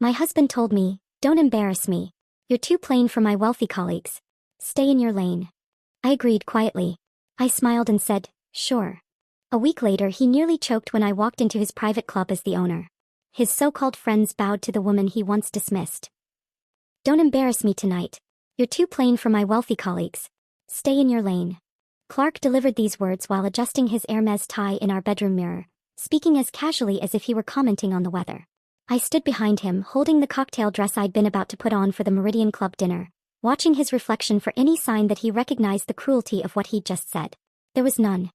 My husband told me, "Don't embarrass me. You're too plain for my wealthy colleagues. Stay in your lane." I agreed quietly. I smiled and said, "Sure." A week later he nearly choked when I walked into his private club as the owner. His so-called friends bowed to the woman he once dismissed. "Don't embarrass me tonight. You're too plain for my wealthy colleagues. Stay in your lane." Clark delivered these words while adjusting his Hermes tie in our bedroom mirror, speaking as casually as if he were commenting on the weather. I stood behind him, holding the cocktail dress I'd been about to put on for the Meridian Club dinner, watching his reflection for any sign that he recognized the cruelty of what he'd just said. There was none.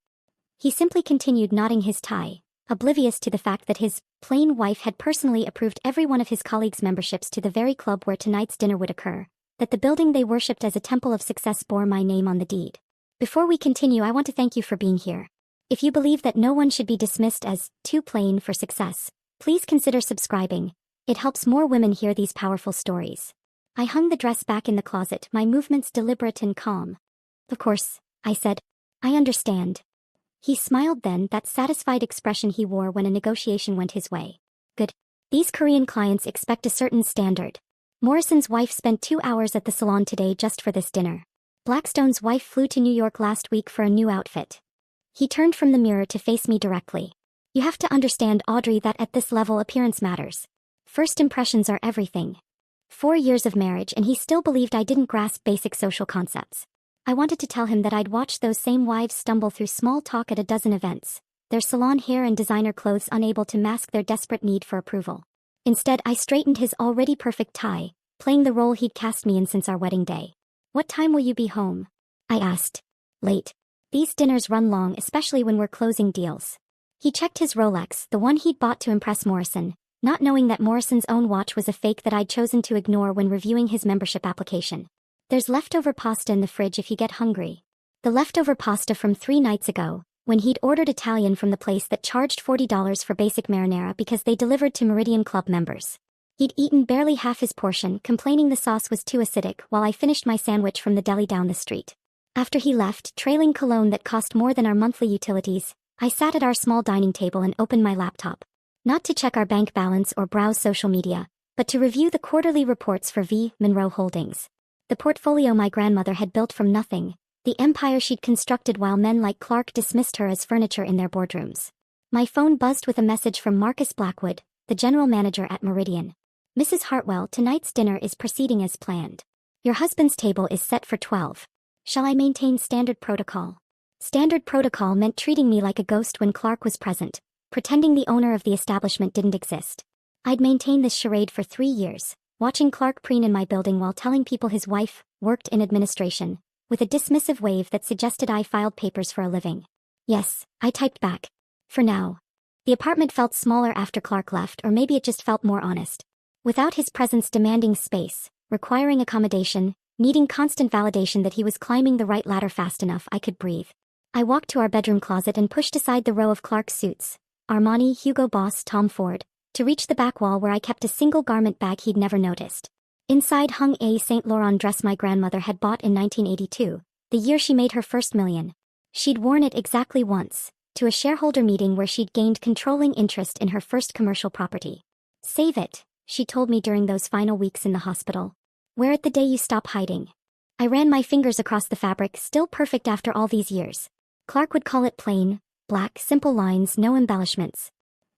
He simply continued knotting his tie, oblivious to the fact that his plain wife had personally approved every one of his colleagues' memberships to the very club where tonight's dinner would occur, that the building they worshipped as a temple of success bore my name on the deed. "Before we continue, I want to thank you for being here. If you believe that no one should be dismissed as too plain for success, please consider subscribing. It helps more women hear these powerful stories." I hung the dress back in the closet, my movements deliberate and calm. "Of course," I said. "I understand." He smiled then, that satisfied expression he wore when a negotiation went his way. "Good. These Korean clients expect a certain standard. Morrison's wife spent 2 hours at the salon today just for this dinner. Blackstone's wife flew to New York last week for a new outfit." He turned from the mirror to face me directly. "You have to understand, Audrey, that at this level appearance matters. First impressions are everything." 4 years of marriage and he still believed I didn't grasp basic social concepts. I wanted to tell him that I'd watched those same wives stumble through small talk at a dozen events, their salon hair and designer clothes unable to mask their desperate need for approval. Instead, I straightened his already perfect tie, playing the role he'd cast me in since our wedding day. "What time will you be home?" I asked. "Late. These dinners run long, especially when we're closing deals." He checked his Rolex, the one he'd bought to impress Morrison, not knowing that Morrison's own watch was a fake that I'd chosen to ignore when reviewing his membership application. "There's leftover pasta in the fridge if you get hungry." The leftover pasta from 3 nights ago, when he'd ordered Italian from the place that charged $40 for basic marinara because they delivered to Meridian Club members. He'd eaten barely half his portion, complaining the sauce was too acidic, while I finished my sandwich from the deli down the street. After he left, trailing cologne that cost more than our monthly utilities, I sat at our small dining table and opened my laptop. Not to check our bank balance or browse social media, but to review the quarterly reports for V. Monroe Holdings. The portfolio my grandmother had built from nothing, the empire she'd constructed while men like Clark dismissed her as furniture in their boardrooms. My phone buzzed with a message from Marcus Blackwood, the general manager at Meridian. "Mrs. Hartwell, tonight's dinner is proceeding as planned. Your husband's table is set for 12. Shall I maintain standard protocol?" Standard protocol meant treating me like a ghost when Clark was present, pretending the owner of the establishment didn't exist. I'd maintained this charade for 3 years, watching Clark preen in my building while telling people his wife worked in administration, with a dismissive wave that suggested I filed papers for a living. "Yes," I typed back. "For now." The apartment felt smaller after Clark left, or maybe it just felt more honest. Without his presence demanding space, requiring accommodation, needing constant validation that he was climbing the right ladder fast enough, I could breathe. I walked to our bedroom closet and pushed aside the row of Clark's suits, Armani, Hugo Boss, Tom Ford, to reach the back wall where I kept a single garment bag he'd never noticed. Inside hung a Saint Laurent dress my grandmother had bought in 1982, the year she made her first million. She'd worn it exactly once, to a shareholder meeting where she'd gained controlling interest in her first commercial property. "Save it," she told me during those final weeks in the hospital. "Wear it the day you stop hiding." I ran my fingers across the fabric, still perfect after all these years. Clark would call it plain, black, simple lines, no embellishments.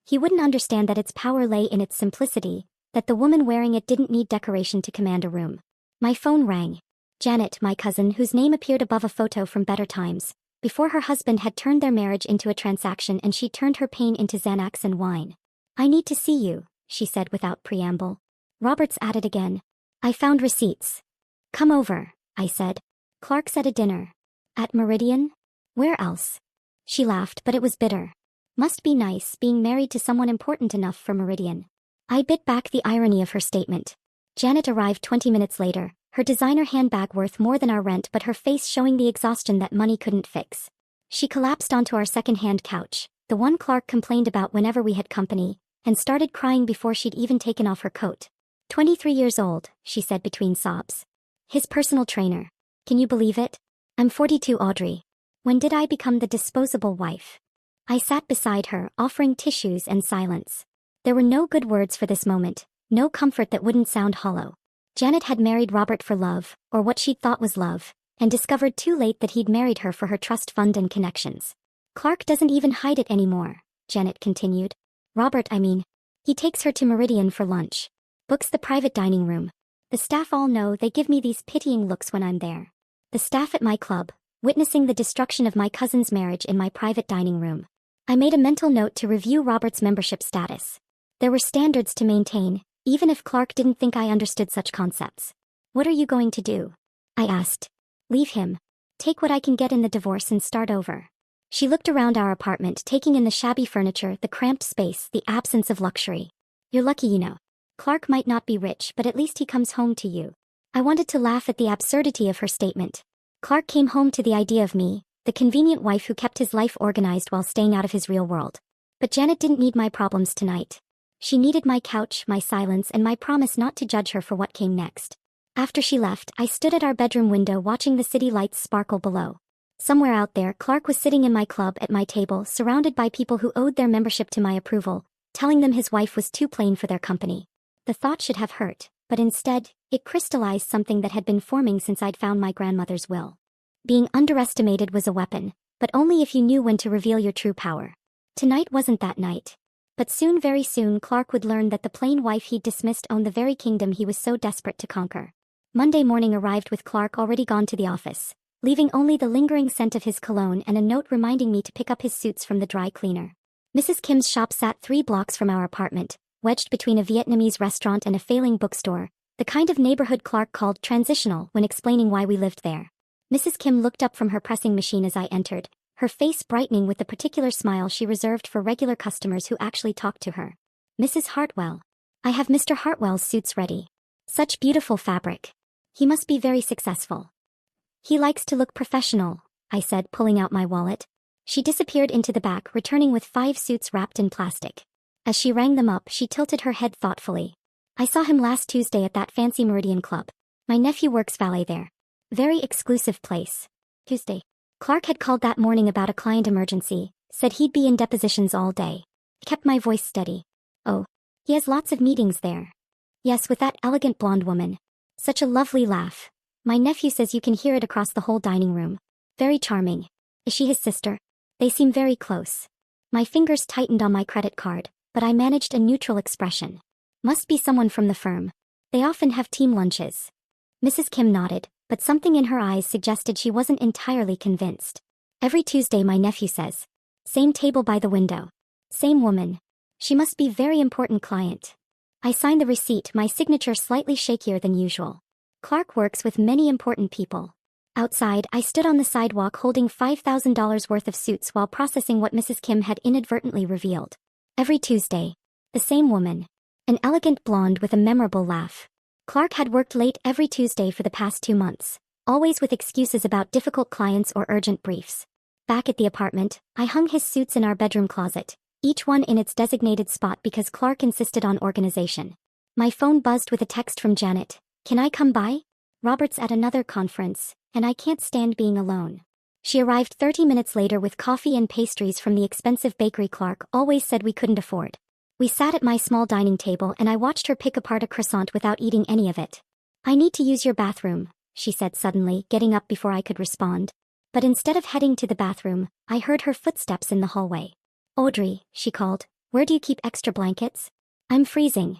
He wouldn't understand that its power lay in its simplicity, that the woman wearing it didn't need decoration to command a room. My phone rang. Janet, my cousin, whose name appeared above a photo from Better Times, before her husband had turned their marriage into a transaction and she turned her pain into Xanax and wine. "I need to see you," she said without preamble. "Robert's at it again. I found receipts." "Come over," I said. "Clark's at a dinner." "At Meridian? Where else?" She laughed, but it was bitter. Must be nice being married to someone important enough for Meridian. I bit back the irony of her statement. Janet arrived 20 minutes later, her designer handbag worth more than our rent but her face showing the exhaustion that money couldn't fix. She collapsed onto our second-hand couch, the one Clark complained about whenever we had company, and started crying before she'd even taken off her coat. 23 years old, she said between sobs. His personal trainer. Can you believe it? I'm 42, Audrey. When did I become the disposable wife? I sat beside her, offering tissues and silence. There were no good words for this moment, No comfort that wouldn't sound hollow. Janet had married Robert for love, or what she thought was love, and discovered too late that he'd married her for her trust fund and connections. Clark doesn't even hide it anymore, Janet continued. Robert, I mean. He takes her to Meridian for lunch. Books the private dining room. The staff all know they give me these pitying looks when I'm there. The staff at my club, witnessing the destruction of my cousin's marriage in my private dining room. I made a mental note to review Robert's membership status. There were standards to maintain, even if Clark didn't think I understood such concepts. What are you going to do? I asked. Leave him. Take what I can get in the divorce and start over. She looked around our apartment, taking in the shabby furniture, the cramped space, the absence of luxury. You're lucky, you know. Clark might not be rich, but at least he comes home to you. I wanted to laugh at the absurdity of her statement. Clark came home to the idea of me, the convenient wife who kept his life organized while staying out of his real world. But Janet didn't need my problems tonight. She needed my couch, my silence, and my promise not to judge her for what came next. After she left, I stood at our bedroom window watching the city lights sparkle below. Somewhere out there, Clark was sitting in my club at my table, surrounded by people who owed their membership to my approval, telling them his wife was too plain for their company. The thought should have hurt, but instead, it crystallized something that had been forming since I'd found my grandmother's will. Being underestimated was a weapon, but only if you knew when to reveal your true power. Tonight wasn't that night. But soon, very soon, Clark would learn that the plain wife he'd dismissed owned the very kingdom he was so desperate to conquer. Monday morning arrived with Clark already gone to the office, leaving only the lingering scent of his cologne and a note reminding me to pick up his suits from the dry cleaner. Mrs. Kim's shop sat 3 blocks from our apartment, wedged between a Vietnamese restaurant and a failing bookstore, the kind of neighborhood Clark called transitional when explaining why we lived there. Mrs. Kim looked up from her pressing machine as I entered, her face brightening with the particular smile she reserved for regular customers who actually talked to her. Mrs. Hartwell. I have Mr. Hartwell's suits ready. Such beautiful fabric. He must be very successful. He likes to look professional, I said, pulling out my wallet. She disappeared into the back, returning with 5 suits wrapped in plastic. As she rang them up, she tilted her head thoughtfully. I saw him last Tuesday at that fancy Meridian club. My nephew works valet there. Very exclusive place. Tuesday. Clark had called that morning about a client emergency, said he'd be in depositions all day. Kept my voice steady. Oh, he has lots of meetings there. Yes, with that elegant blonde woman. Such a lovely laugh. My nephew says you can hear it across the whole dining room. Very charming. Is she his sister? They seem very close. My fingers tightened on my credit card, but I managed a neutral expression. Must be someone from the firm. They often have team lunches. Mrs. Kim nodded, but something in her eyes suggested she wasn't entirely convinced. Every Tuesday, my nephew says. Same table by the window. Same woman. She must be very important client. I signed the receipt, my signature slightly shakier than usual. Clark works with many important people. Outside, I stood on the sidewalk holding $5,000 worth of suits while processing what Mrs. Kim had inadvertently revealed. Every Tuesday. The same woman. An elegant blonde with a memorable laugh. Clark had worked late every Tuesday for the past 2 months, always with excuses about difficult clients or urgent briefs. Back at the apartment, I hung his suits in our bedroom closet, each one in its designated spot because Clark insisted on organization. My phone buzzed with a text from Janet. Can I come by? Robert's at another conference, and I can't stand being alone. She arrived 30 minutes later with coffee and pastries from the expensive bakery Clark always said we couldn't afford. We sat at my small dining table and I watched her pick apart a croissant without eating any of it. I need to use your bathroom, she said suddenly, getting up before I could respond. But instead of heading to the bathroom, I heard her footsteps in the hallway. Audrey, she called, where do you keep extra blankets? I'm freezing.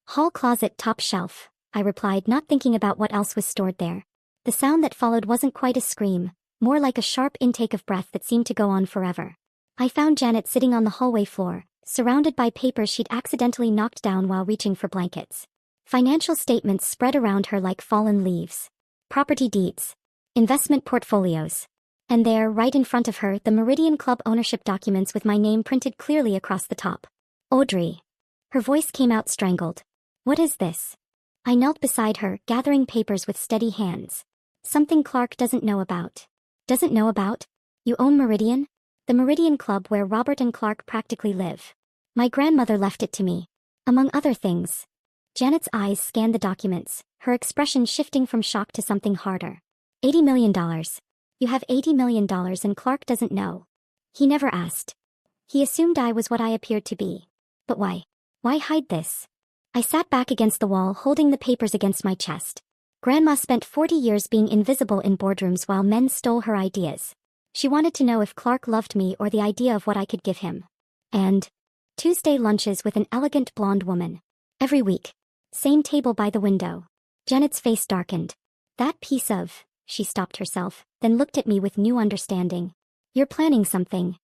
Hall closet, top shelf, I replied, not thinking about what else was stored there. The sound that followed wasn't quite a scream, more like a sharp intake of breath that seemed to go on forever. I found Janet sitting on the hallway floor, surrounded by papers she'd accidentally knocked down while reaching for blankets. Financial statements spread around her like fallen leaves. Property deeds. Investment portfolios. And there, right in front of her, the Meridian Club ownership documents with my name printed clearly across the top. Audrey. Her voice came out strangled. What is this? I knelt beside her, gathering papers with steady hands. Something Clark doesn't know about. Doesn't know about? You own Meridian? The Meridian Club where Robert and Clark practically live. My grandmother left it to me. Among other things. Janet's eyes scanned the documents, her expression shifting from shock to something harder. $80 million. You have $80 million and Clark doesn't know. He never asked. He assumed I was what I appeared to be. But why? Why hide this? I sat back against the wall holding the papers against my chest. Grandma spent 40 years being invisible in boardrooms while men stole her ideas. She wanted to know if Clark loved me or the idea of what I could give him. And Tuesday lunches with an elegant blonde woman. Every week. Same table by the window. Janet's face darkened. That piece of... She stopped herself, then looked at me with new understanding. You're planning something.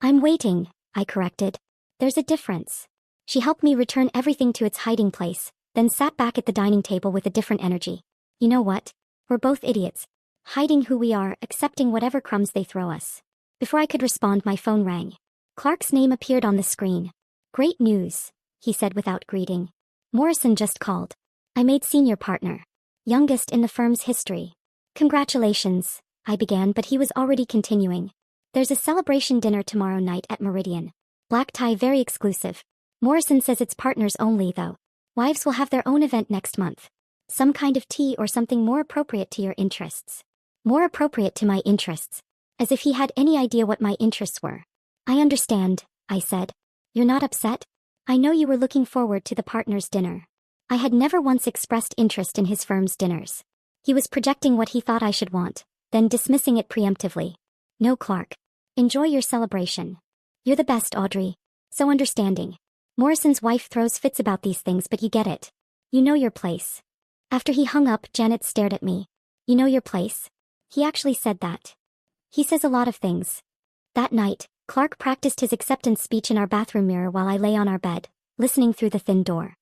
I'm waiting, I corrected. There's a difference. She helped me return everything to its hiding place, then sat back at the dining table with a different energy. You know what? We're both idiots. Hiding who we are, accepting whatever crumbs they throw us. Before I could respond, my phone rang. Clark's name appeared on the screen. Great news, he said without greeting. Morrison just called. I made senior partner. Youngest in the firm's history. Congratulations, I began, but he was already continuing. There's a celebration dinner tomorrow night at Meridian. Black tie, very exclusive. Morrison says it's partners only though. Wives will have their own event next month. Some kind of tea or something more appropriate to your interests. More appropriate to my interests. As if he had any idea what my interests were. I understand, I said. You're not upset? I know you were looking forward to the partners' dinner. I had never once expressed interest in his firm's dinners. He was projecting what he thought I should want, then dismissing it preemptively. No, Clark. Enjoy your celebration. You're the best, Audrey. So understanding. Morrison's wife throws fits about these things, but you get it. You know your place. After he hung up, Janet stared at me. You know your place? He actually said that. He says a lot of things. That night, Clark practiced his acceptance speech in our bathroom mirror while I lay on our bed, listening through the thin door.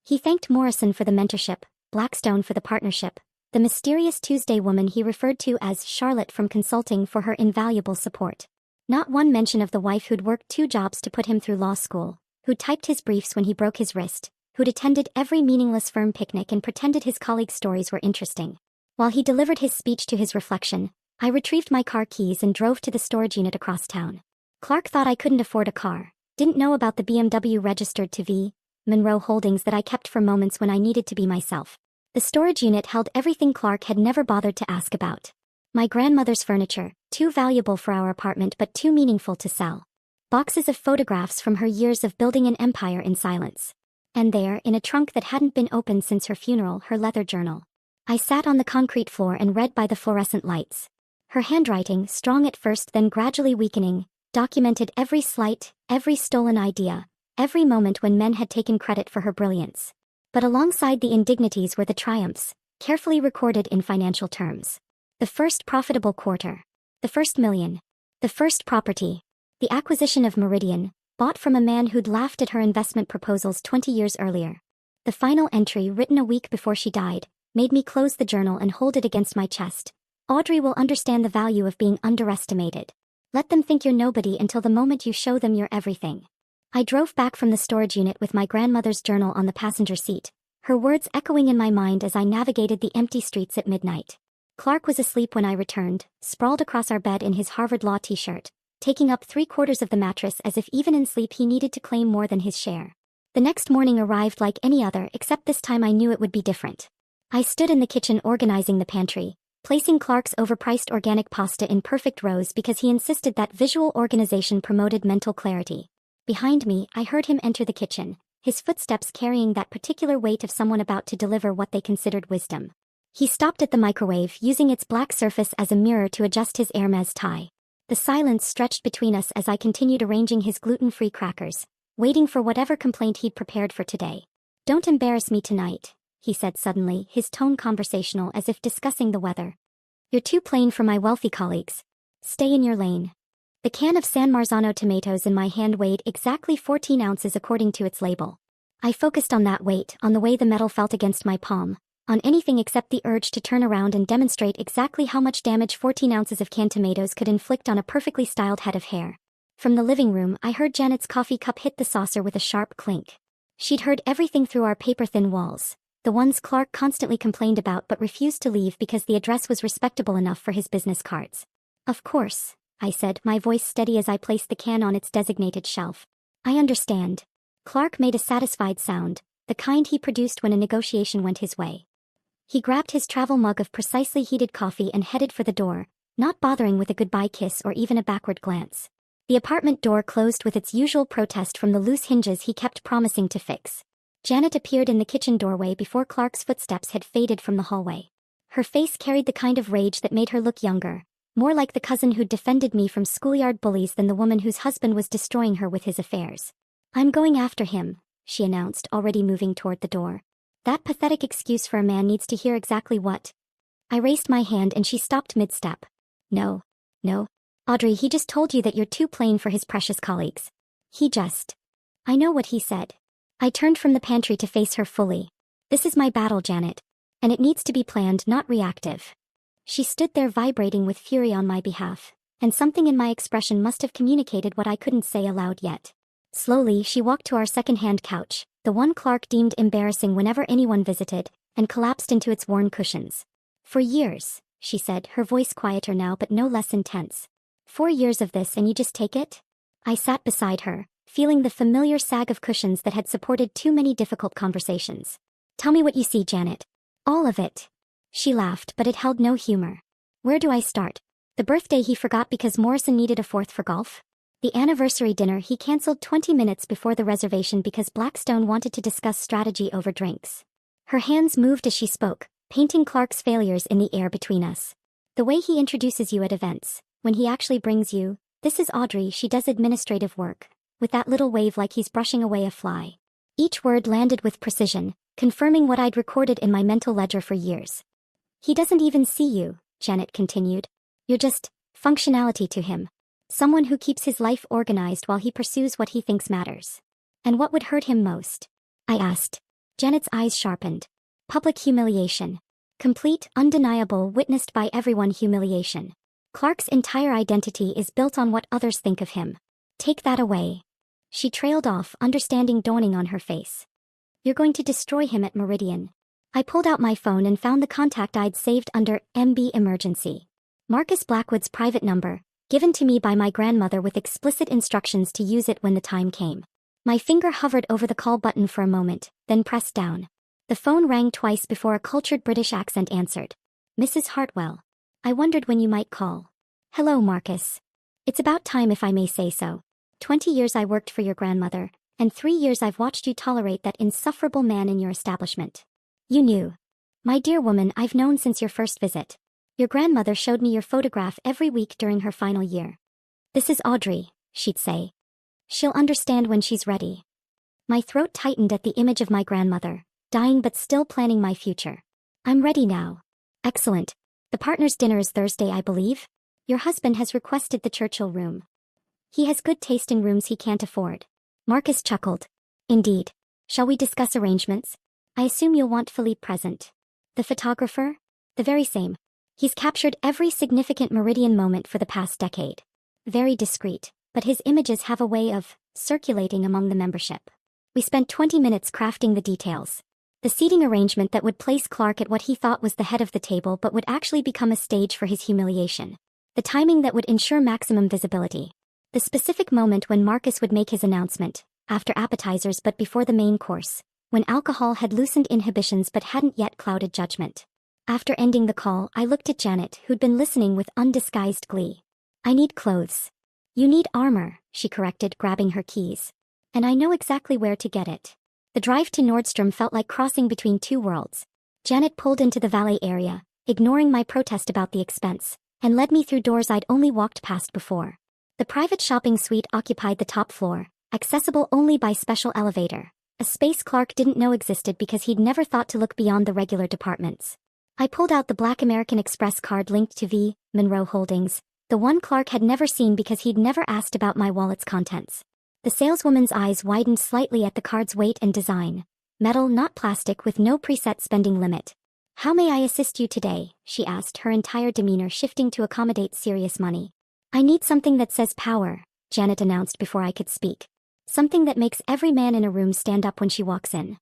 He thanked Morrison for the mentorship, Blackstone for the partnership, the mysterious Tuesday woman he referred to as Charlotte from consulting for her invaluable support. Not one mention of the wife who'd worked 2 jobs to put him through law school, who'd typed his briefs when he broke his wrist, who'd attended every meaningless firm picnic and pretended his colleagues' stories were interesting. While he delivered his speech to his reflection, I retrieved my car keys and drove to the storage unit across town. Clark thought I couldn't afford a car, didn't know about the BMW registered to V. Monroe Holdings that I kept for moments when I needed to be myself. The storage unit held everything Clark had never bothered to ask about. My grandmother's furniture, too valuable for our apartment but too meaningful to sell. Boxes of photographs from her years of building an empire in silence. And there, in a trunk that hadn't been opened since her funeral, her leather journal. I sat on the concrete floor and read by the fluorescent lights. Her handwriting, strong at first then gradually weakening, documented every slight, every stolen idea, every moment when men had taken credit for her brilliance. But alongside the indignities were the triumphs, carefully recorded in financial terms. The first profitable quarter. The first million. The first property. The acquisition of Meridian, bought from a man who'd laughed at her investment proposals 20 years earlier. The final entry, written a week before she died, made me close the journal and hold it against my chest. Audrey will understand the value of being underestimated. Let them think you're nobody until the moment you show them you're everything. I drove back from the storage unit with my grandmother's journal on the passenger seat, her words echoing in my mind as I navigated the empty streets at midnight. Clark was asleep when I returned, sprawled across our bed in his Harvard Law t-shirt, taking up 3/4 of the mattress as if even in sleep he needed to claim more than his share. The next morning arrived like any other, except this time I knew it would be different. I stood in the kitchen organizing the pantry, placing Clark's overpriced organic pasta in perfect rows because he insisted that visual organization promoted mental clarity. Behind me, I heard him enter the kitchen, his footsteps carrying that particular weight of someone about to deliver what they considered wisdom. He stopped at the microwave, using its black surface as a mirror to adjust his Hermes tie. The silence stretched between us as I continued arranging his gluten-free crackers, waiting for whatever complaint he'd prepared for today. "Don't embarrass me tonight," he said suddenly, his tone conversational as if discussing the weather. "You're too plain for my wealthy colleagues. Stay in your lane." The can of San Marzano tomatoes in my hand weighed exactly 14 ounces according to its label. I focused on that weight, on the way the metal felt against my palm, on anything except the urge to turn around and demonstrate exactly how much damage 14 ounces of canned tomatoes could inflict on a perfectly styled head of hair. From the living room, I heard Janet's coffee cup hit the saucer with a sharp clink. She'd heard everything through our paper-thin walls, the ones Clark constantly complained about but refused to leave because the address was respectable enough for his business cards. "Of course," I said, my voice steady as I placed the can on its designated shelf. "I understand." Clark made a satisfied sound, the kind he produced when a negotiation went his way. He grabbed his travel mug of precisely heated coffee and headed for the door, not bothering with a goodbye kiss or even a backward glance. The apartment door closed with its usual protest from the loose hinges he kept promising to fix. Janet appeared in the kitchen doorway before Clark's footsteps had faded from the hallway. Her face carried the kind of rage that made her look younger, more like the cousin who'd defended me from schoolyard bullies than the woman whose husband was destroying her with his affairs. "I'm going after him," she announced, already moving toward the door. That pathetic excuse for a man needs to hear exactly what. I raised my hand and she stopped mid-step. No. Audrey, he just told you that you're too plain for his precious colleagues. I know what he said. I turned from the pantry to face her fully. This is my battle, Janet. And it needs to be planned, not reactive. She stood there vibrating with fury on my behalf, and something in my expression must have communicated what I couldn't say aloud yet. Slowly, she walked to our second-hand couch, the one Clark deemed embarrassing whenever anyone visited, and collapsed into its worn cushions. "For years," she said, her voice quieter now but no less intense. "4 years of this and you just take it?" I sat beside her, feeling the familiar sag of cushions that had supported too many difficult conversations. "Tell me what you see, Janet." "All of it." She laughed, but it held no humor. "Where do I start? The birthday he forgot because Morrison needed a fourth for golf? The anniversary dinner he canceled 20 minutes before the reservation because Blackstone wanted to discuss strategy over drinks?" Her hands moved as she spoke, painting Clark's failures in the air between us. "The way he introduces you at events, when he actually brings you, 'This is Audrey, she does administrative work,' with that little wave like he's brushing away a fly." Each word landed with precision, confirming what I'd recorded in my mental ledger for years. "He doesn't even see you," Janet continued. "You're just functionality to him. Someone who keeps his life organized while he pursues what he thinks matters." "And what would hurt him most?" I asked. Janet's eyes sharpened. "Public humiliation. Complete, undeniable, witnessed by everyone humiliation. Clark's entire identity is built on what others think of him. Take that away." She trailed off, understanding dawning on her face. "You're going to destroy him at Meridian." I pulled out my phone and found the contact I'd saved under MB Emergency. Marcus Blackwood's private number, given to me by my grandmother with explicit instructions to use it when the time came. My finger hovered over the call button for a moment, then pressed down. The phone rang twice before a cultured British accent answered. "Mrs. Hartwell. I wondered when you might call." "Hello, Marcus. It's about time if I may say so. 20 years I worked for your grandmother, and 3 years I've watched you tolerate that insufferable man in your establishment. You knew. My dear woman, I've known since your first visit. Your grandmother showed me your photograph every week during her final year. 'This is Audrey,' she'd say. 'She'll understand when she's ready.'" My throat tightened at the image of my grandmother, dying but still planning my future. "I'm ready now." "Excellent. The partners' dinner is Thursday, I believe? Your husband has requested the Churchill room. He has good taste in rooms he can't afford." Marcus chuckled. "Indeed. Shall we discuss arrangements? I assume you'll want Philippe present." "The photographer?" "The very same. He's captured every significant Meridian moment for the past decade. Very discreet, but his images have a way of circulating among the membership." We spent 20 minutes crafting the details. The seating arrangement that would place Clark at what he thought was the head of the table but would actually become a stage for his humiliation. The timing that would ensure maximum visibility. The specific moment when Marcus would make his announcement, after appetizers but before the main course, when alcohol had loosened inhibitions but hadn't yet clouded judgment. After ending the call, I looked at Janet, who'd been listening with undisguised glee. "I need clothes." "You need armor," she corrected, grabbing her keys. "And I know exactly where to get it." The drive to Nordstrom felt like crossing between two worlds. Janet pulled into the valet area, ignoring my protest about the expense, and led me through doors I'd only walked past before. The private shopping suite occupied the top floor, accessible only by special elevator, a space Clark didn't know existed because he'd never thought to look beyond the regular departments. I pulled out the black American Express card linked to V. Monroe Holdings, the one Clark had never seen because he'd never asked about my wallet's contents. The saleswoman's eyes widened slightly at the card's weight and design. Metal, not plastic, with no preset spending limit. "How may I assist you today?" she asked, her entire demeanor shifting to accommodate serious money. "I need something that says power," Janet announced before I could speak. "Something that makes every man in a room stand up when she walks in."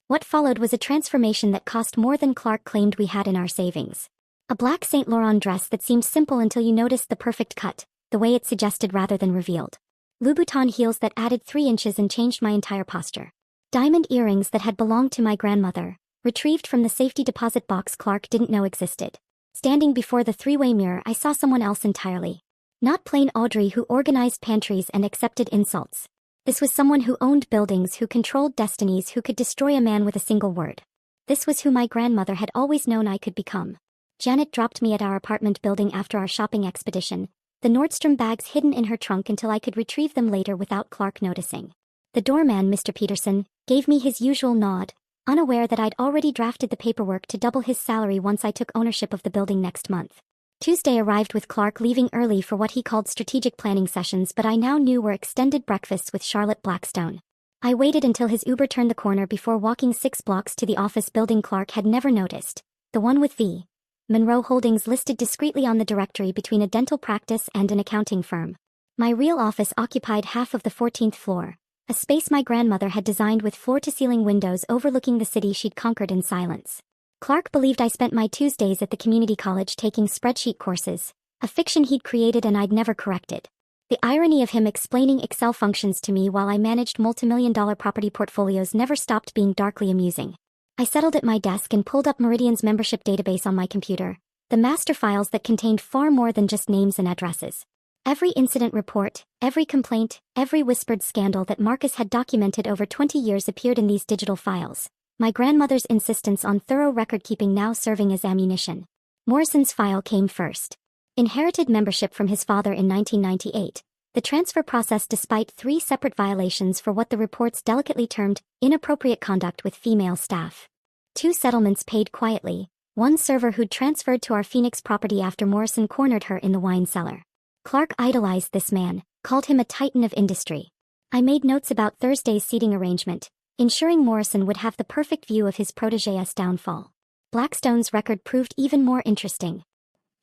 What followed was a transformation that cost more than Clark claimed we had in our savings. A black Saint Laurent dress that seemed simple until you noticed the perfect cut, the way it suggested rather than revealed. Louboutin heels that added 3 inches and changed my entire posture. Diamond earrings that had belonged to my grandmother, retrieved from the safety deposit box Clark didn't know existed. Standing before the 3-way mirror, I saw someone else entirely. Not plain Audrey who organized pantries and accepted insults. This was someone who owned buildings, who controlled destinies, who could destroy a man with a single word. This was who my grandmother had always known I could become. Janet dropped me at our apartment building after our shopping expedition, the Nordstrom bags hidden in her trunk until I could retrieve them later without Clark noticing. The doorman, Mr. Peterson, gave me his usual nod, unaware that I'd already drafted the paperwork to double his salary once I took ownership of the building next month. Tuesday arrived with Clark leaving early for what he called strategic planning sessions, but I now knew were extended breakfasts with Charlotte Blackstone. I waited until his Uber turned the corner before walking 6 blocks to the office building Clark had never noticed, the one with V. Monroe Holdings listed discreetly on the directory between a dental practice and an accounting firm. My real office occupied half of the 14th floor, a space my grandmother had designed with floor-to-ceiling windows overlooking the city she'd conquered in silence. Clark believed I spent my Tuesdays at the community college taking spreadsheet courses, a fiction he'd created and I'd never corrected. The irony of him explaining Excel functions to me while I managed multimillion-dollar property portfolios never stopped being darkly amusing. I settled at my desk and pulled up Meridian's membership database on my computer, the master files that contained far more than just names and addresses. Every incident report, every complaint, every whispered scandal that Marcus had documented over 20 years appeared in these digital files, my grandmother's insistence on thorough record-keeping now serving as ammunition. Morrison's file came first. Inherited membership from his father in 1998, the transfer process despite 3 separate violations for what the reports delicately termed inappropriate conduct with female staff. 2 settlements paid quietly, 1 server who'd transferred to our Phoenix property after Morrison cornered her in the wine cellar. Clark idolized this man, called him a titan of industry. I made notes about Thursday's seating arrangement, ensuring Morrison would have the perfect view of his protégé's downfall. Blackstone's record proved even more interesting.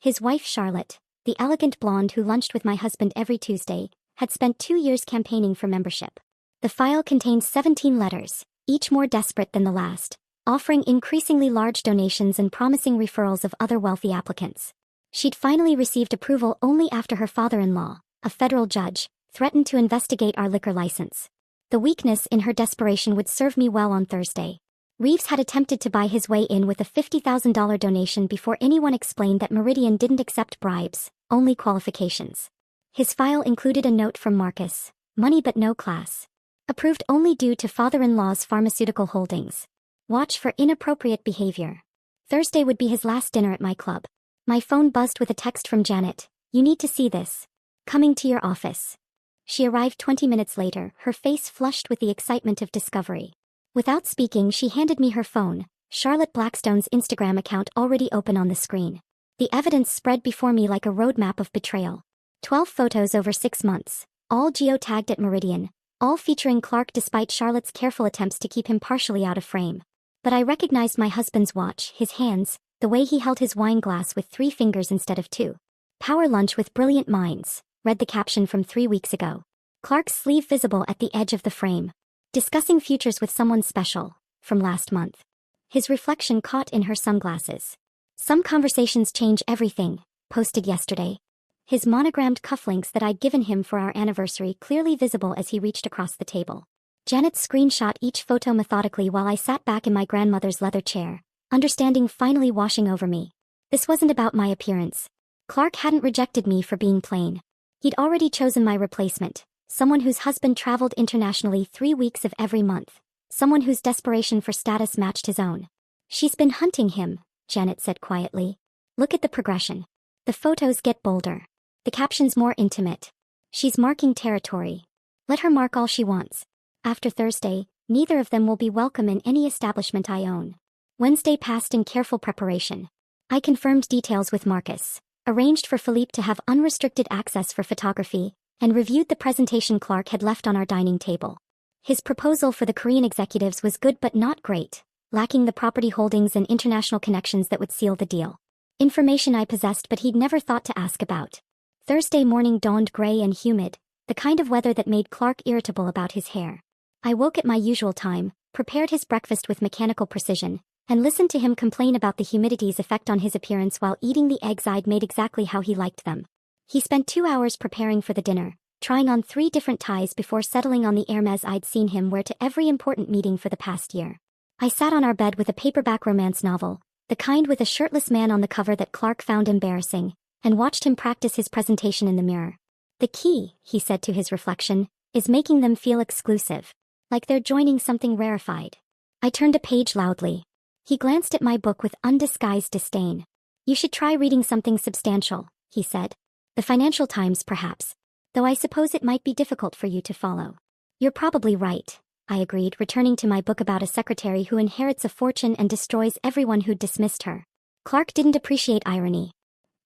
His wife Charlotte, the elegant blonde who lunched with my husband every Tuesday, had spent 2 years campaigning for membership. The file contained 17 letters, each more desperate than the last, offering increasingly large donations and promising referrals of other wealthy applicants. She'd finally received approval only after her father-in-law, a federal judge, threatened to investigate our liquor license. The weakness in her desperation would serve me well on Thursday. Reeves had attempted to buy his way in with a $50,000 donation before anyone explained that Meridian didn't accept bribes, only qualifications. His file included a note from Marcus, money but no class. Approved only due to father-in-law's pharmaceutical holdings. Watch for inappropriate behavior. Thursday would be his last dinner at my club. My phone buzzed with a text from Janet. You need to see this. Coming to your office. She arrived 20 minutes later, her face flushed with the excitement of discovery. Without speaking, she handed me her phone, Charlotte Blackstone's Instagram account already open on the screen. The evidence spread before me like a roadmap of betrayal. 12 photos over 6 months, all geotagged at Meridian, all featuring Clark despite Charlotte's careful attempts to keep him partially out of frame. But I recognized my husband's watch, his hands, the way he held his wine glass with 3 fingers instead of 2. Power lunch with brilliant minds, read the caption from 3 weeks ago. Clark's sleeve visible at the edge of the frame. Discussing futures with someone special, from last month. His reflection caught in her sunglasses. Some conversations change everything, posted yesterday. His monogrammed cufflinks that I'd given him for our anniversary clearly visible as he reached across the table. Janet screenshot each photo methodically while I sat back in my grandmother's leather chair, understanding finally washing over me. This wasn't about my appearance. Clark hadn't rejected me for being plain. He'd already chosen my replacement, someone whose husband traveled internationally 3 weeks of every month, someone whose desperation for status matched his own. She's been hunting him, Janet said quietly. Look at the progression. The photos get bolder. The captions more intimate. She's marking territory. Let her mark all she wants. After Thursday, neither of them will be welcome in any establishment I own. Wednesday passed in careful preparation. I confirmed details with Marcus, arranged for Philippe to have unrestricted access for photography, and reviewed the presentation Clark had left on our dining table. His proposal for the Korean executives was good but not great, lacking the property holdings and international connections that would seal the deal. Information I possessed but he'd never thought to ask about. Thursday morning dawned gray and humid, the kind of weather that made Clark irritable about his hair. I woke at my usual time, prepared his breakfast with mechanical precision, and listened to him complain about the humidity's effect on his appearance while eating the eggs I'd made exactly how he liked them. He spent 2 hours preparing for the dinner, trying on 3 different ties before settling on the Hermes I'd seen him wear to every important meeting for the past year. I sat on our bed with a paperback romance novel, the kind with a shirtless man on the cover that Clark found embarrassing, and watched him practice his presentation in the mirror. The key, he said to his reflection, is making them feel exclusive. Like they're joining something rarefied. I turned a page loudly. He glanced at my book with undisguised disdain. You should try reading something substantial, he said. The Financial Times, perhaps. Though I suppose it might be difficult for you to follow. You're probably right, I agreed, returning to my book about a secretary who inherits a fortune and destroys everyone who'd dismissed her. Clark didn't appreciate irony.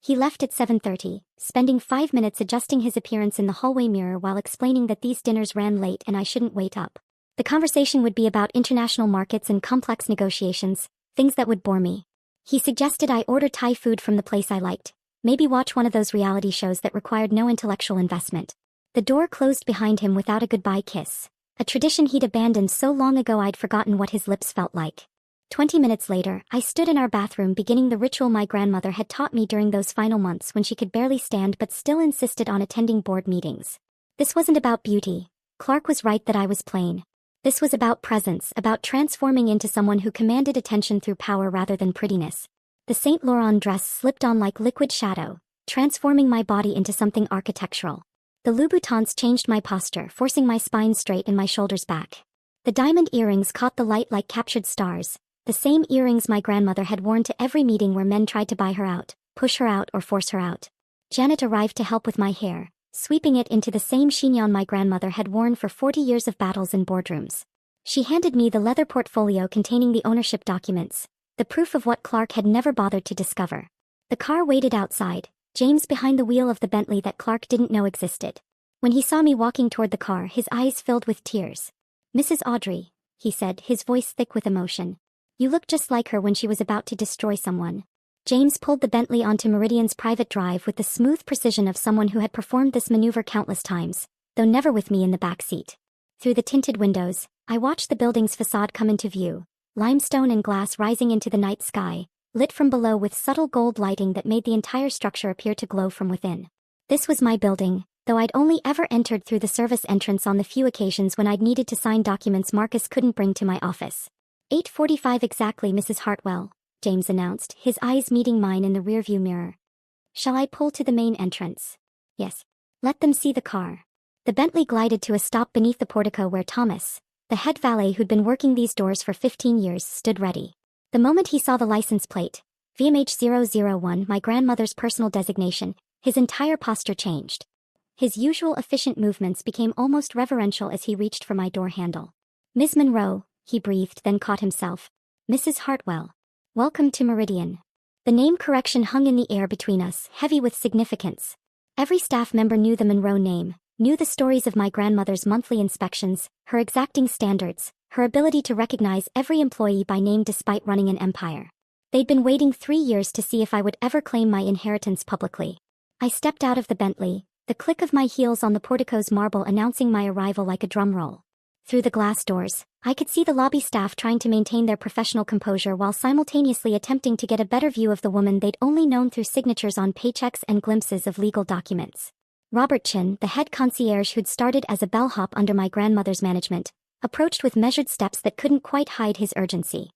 He left at 7:30, spending 5 minutes adjusting his appearance in the hallway mirror while explaining that these dinners ran late and I shouldn't wait up. The conversation would be about international markets and complex negotiations, things that would bore me. He suggested I order Thai food from the place I liked, maybe watch one of those reality shows that required no intellectual investment. The door closed behind him without a goodbye kiss, a tradition he'd abandoned so long ago I'd forgotten what his lips felt like. 20 minutes later, I stood in our bathroom beginning the ritual my grandmother had taught me during those final months when she could barely stand but still insisted on attending board meetings. This wasn't about beauty. Clark was right that I was plain. This was about presence, about transforming into someone who commanded attention through power rather than prettiness. The Saint Laurent dress slipped on like liquid shadow, transforming my body into something architectural. The Louboutins changed my posture, forcing my spine straight and my shoulders back. The diamond earrings caught the light like captured stars, the same earrings my grandmother had worn to every meeting where men tried to buy her out, push her out or force her out. Janet arrived to help with my hair, sweeping it into the same chignon my grandmother had worn for 40 years of battles in boardrooms. She handed me the leather portfolio containing the ownership documents, the proof of what Clark had never bothered to discover. The car waited outside, James behind the wheel of the Bentley that Clark didn't know existed. When he saw me walking toward the car, his eyes filled with tears. "Mrs. Audrey," he said, his voice thick with emotion. "You look just like her when she was about to destroy someone." James pulled the Bentley onto Meridian's private drive with the smooth precision of someone who had performed this maneuver countless times, though never with me in the back seat. Through the tinted windows, I watched the building's facade come into view, limestone and glass rising into the night sky, lit from below with subtle gold lighting that made the entire structure appear to glow from within. This was my building, though I'd only ever entered through the service entrance on the few occasions when I'd needed to sign documents Marcus couldn't bring to my office. 8:45 exactly, Mrs. Hartwell, James announced, his eyes meeting mine in the rearview mirror. "Shall I pull to the main entrance?" "Yes. Let them see the car." The Bentley glided to a stop beneath the portico where Thomas, the head valet who'd been working these doors for 15 years, stood ready. The moment he saw the license plate, VMH001, my grandmother's personal designation, his entire posture changed. His usual efficient movements became almost reverential as he reached for my door handle. "Ms. Monroe," he breathed, then caught himself. "Mrs. Hartwell. Welcome to Meridian." The name correction hung in the air between us, heavy with significance. Every staff member knew the Monroe name, knew the stories of my grandmother's monthly inspections, her exacting standards, her ability to recognize every employee by name despite running an empire. They'd been waiting 3 years to see if I would ever claim my inheritance publicly. I stepped out of the Bentley, the click of my heels on the portico's marble announcing my arrival like a drum roll. Through the glass doors, I could see the lobby staff trying to maintain their professional composure while simultaneously attempting to get a better view of the woman they'd only known through signatures on paychecks and glimpses of legal documents. Robert Chin, the head concierge who'd started as a bellhop under my grandmother's management, approached with measured steps that couldn't quite hide his urgency.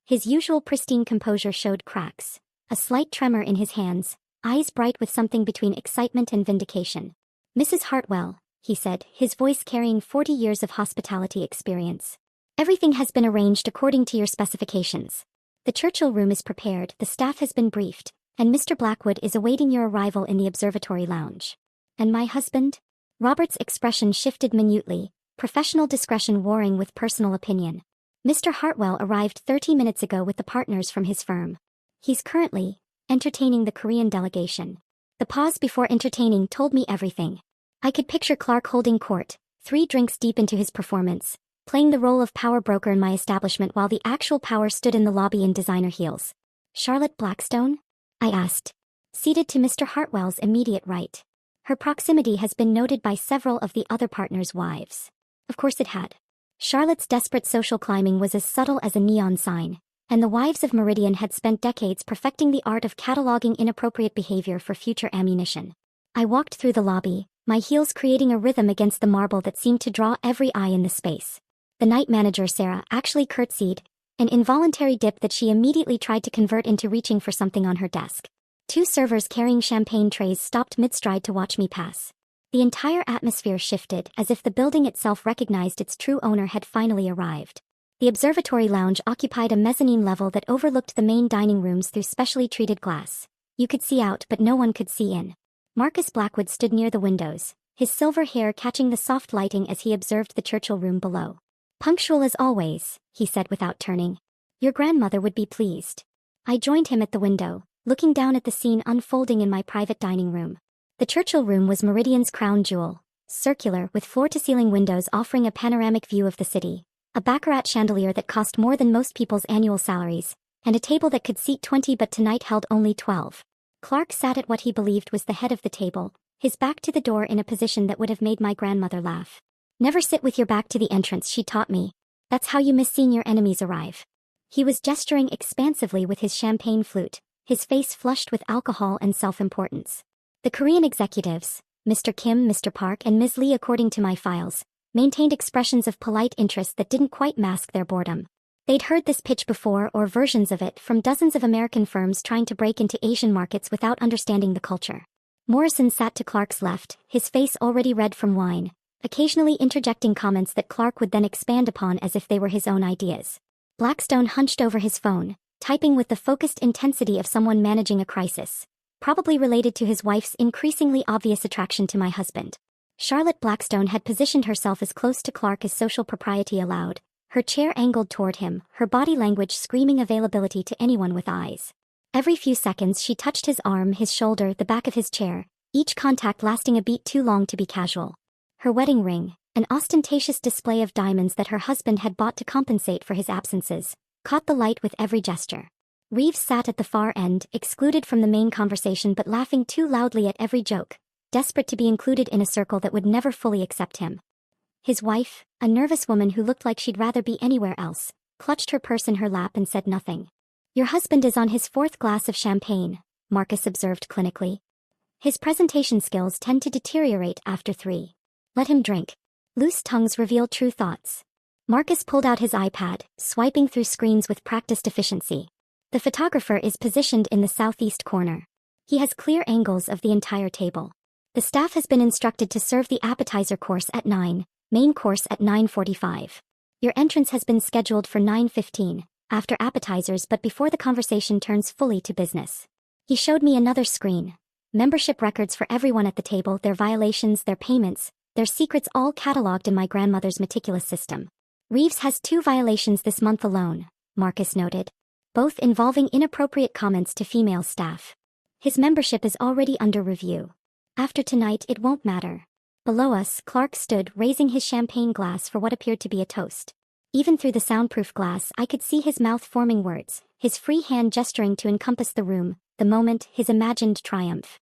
His usual pristine composure showed cracks, a slight tremor in his hands, eyes bright with something between excitement and vindication. "Mrs. Hartwell," he said, his voice carrying 40 years of hospitality experience. "Everything has been arranged according to your specifications. The Churchill room is prepared, the staff has been briefed, and Mr. Blackwood is awaiting your arrival in the observatory lounge." "And my husband?" Robert's expression shifted minutely, professional discretion warring with personal opinion. "Mr. Hartwell arrived 30 minutes ago with the partners from his firm. He's currently entertaining the Korean delegation." The pause before entertaining told me everything. I could picture Clark holding court, 3 drinks deep into his performance, playing the role of power broker in my establishment while the actual power stood in the lobby in designer heels. "Charlotte Blackstone?" I asked. "Seated to Mr. Hartwell's immediate right. Her proximity has been noted by several of the other partners' wives." Of course it had. Charlotte's desperate social climbing was as subtle as a neon sign, and the wives of Meridian had spent decades perfecting the art of cataloging inappropriate behavior for future ammunition. I walked through the lobby, my heels creating a rhythm against the marble that seemed to draw every eye in the space. The night manager, Sarah, actually curtsied, an involuntary dip that she immediately tried to convert into reaching for something on her desk. 2 servers carrying champagne trays stopped mid-stride to watch me pass. The entire atmosphere shifted as if the building itself recognized its true owner had finally arrived. The observatory lounge occupied a mezzanine level that overlooked the main dining rooms through specially treated glass. You could see out, but no one could see in. Marcus Blackwood stood near the windows, his silver hair catching the soft lighting as he observed the Churchill room below. "Punctual as always," he said without turning. "Your grandmother would be pleased." I joined him at the window, looking down at the scene unfolding in my private dining room. The Churchill room was Meridian's crown jewel, circular with floor-to-ceiling windows offering a panoramic view of the city, a baccarat chandelier that cost more than most people's annual salaries, and a table that could seat 20 but tonight held only 12. Clark sat at what he believed was the head of the table, his back to the door in a position that would have made my grandmother laugh. "Never sit with your back to the entrance," she taught me. "That's how you miss seeing your enemies arrive." He was gesturing expansively with his champagne flute, his face flushed with alcohol and self-importance. The Korean executives, Mr. Kim, Mr. Park, and Ms. Lee, according to my files, maintained expressions of polite interest that didn't quite mask their boredom. They'd heard this pitch before, or versions of it, from dozens of American firms trying to break into Asian markets without understanding the culture. Morrison sat to Clark's left, his face already red from wine, occasionally interjecting comments that Clark would then expand upon as if they were his own ideas. Blackstone hunched over his phone, typing with the focused intensity of someone managing a crisis, probably related to his wife's increasingly obvious attraction to my husband. Charlotte Blackstone had positioned herself as close to Clark as social propriety allowed, her chair angled toward him, her body language screaming availability to anyone with eyes. Every few seconds she touched his arm, his shoulder, the back of his chair, each contact lasting a beat too long to be casual. Her wedding ring, an ostentatious display of diamonds that her husband had bought to compensate for his absences, caught the light with every gesture. Reeves sat at the far end, excluded from the main conversation but laughing too loudly at every joke, desperate to be included in a circle that would never fully accept him. His wife, a nervous woman who looked like she'd rather be anywhere else, clutched her purse in her lap and said nothing. "Your husband is on his 4th glass of champagne," Marcus observed clinically. "His presentation skills tend to deteriorate after 3. Let him drink." Loose tongues reveal true thoughts. Marcus pulled out his iPad, swiping through screens with practiced efficiency. The photographer is positioned in the southeast corner. He has clear angles of the entire table. The staff has been instructed to serve the appetizer course at 9, main course at 9:45. Your entrance has been scheduled for 9:15, after appetizers but before the conversation turns fully to business. He showed me another screen. Membership records for everyone at the table, their violations, their payments, their secrets all cataloged in my grandmother's meticulous system. "Reeves has 2 violations this month alone," Marcus noted, both involving inappropriate comments to female staff. "His membership is already under review. After tonight it won't matter." Below us, Clark stood, raising his champagne glass for what appeared to be a toast. Even through the soundproof glass I could see his mouth forming words, his free hand gesturing to encompass the room, the moment, his imagined triumph.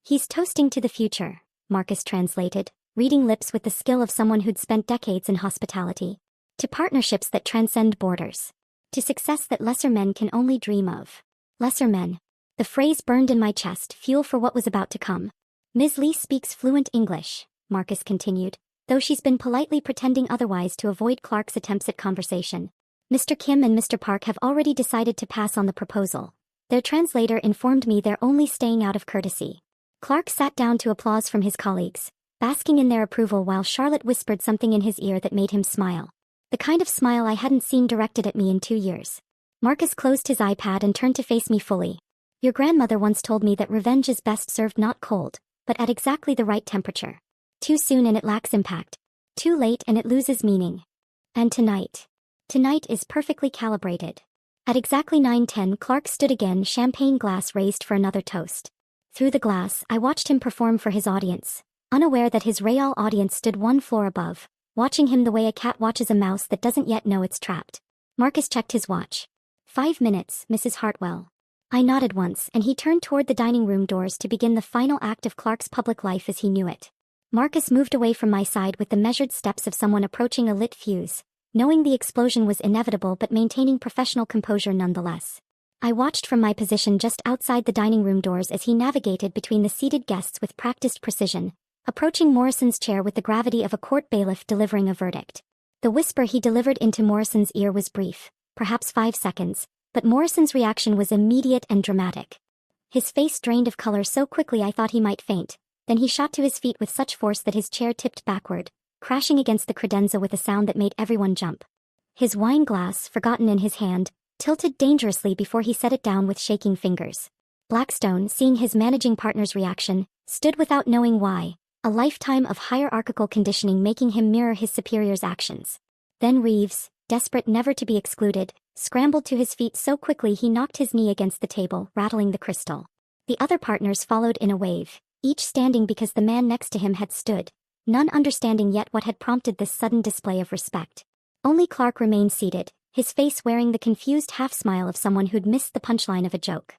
"He's toasting to the future," Marcus translated, reading lips with the skill of someone who'd spent decades in hospitality. "To partnerships that transcend borders. To success that lesser men can only dream of." Lesser men. The phrase burned in my chest, fuel for what was about to come. "Ms. Lee speaks fluent English," Marcus continued, though she's been politely pretending otherwise to avoid Clark's attempts at conversation. "Mr. Kim and Mr. Park have already decided to pass on the proposal. Their translator informed me they're only staying out of courtesy." Clark sat down to applause from his colleagues, basking in their approval while Charlotte whispered something in his ear that made him smile. The kind of smile I hadn't seen directed at me in 2 years. Marcus closed his iPad and turned to face me fully. "Your grandmother once told me that revenge is best served not cold, but at exactly the right temperature. Too soon and it lacks impact. Too late and it loses meaning. And tonight. Tonight is perfectly calibrated." At exactly 9:10 Clark stood again, champagne glass raised for another toast. Through the glass I watched him perform for his audience, unaware that his real audience stood 1 floor above, watching him the way a cat watches a mouse that doesn't yet know it's trapped. Marcus checked his watch. 5 minutes, Mrs. Hartwell." I nodded once and he turned toward the dining room doors to begin the final act of Clark's public life as he knew it. Marcus moved away from my side with the measured steps of someone approaching a lit fuse, knowing the explosion was inevitable but maintaining professional composure nonetheless. I watched from my position just outside the dining room doors as he navigated between the seated guests with practiced precision, approaching Morrison's chair with the gravity of a court bailiff delivering a verdict. The whisper he delivered into Morrison's ear was brief, perhaps 5 seconds, but Morrison's reaction was immediate and dramatic. His face drained of color so quickly I thought he might faint, Then he shot to his feet with such force that his chair tipped backward, crashing against the credenza with a sound that made everyone jump. His wine glass, forgotten in his hand, tilted dangerously before he set it down with shaking fingers. Blackstone, seeing his managing partner's reaction, stood without knowing why, a lifetime of hierarchical conditioning making him mirror his superior's actions. Then Reeves, desperate never to be excluded, scrambled to his feet so quickly he knocked his knee against the table, rattling the crystal. The other partners followed in a wave, each standing because the man next to him had stood, none understanding yet what had prompted this sudden display of respect. Only Clark remained seated, his face wearing the confused half-smile of someone who'd missed the punchline of a joke.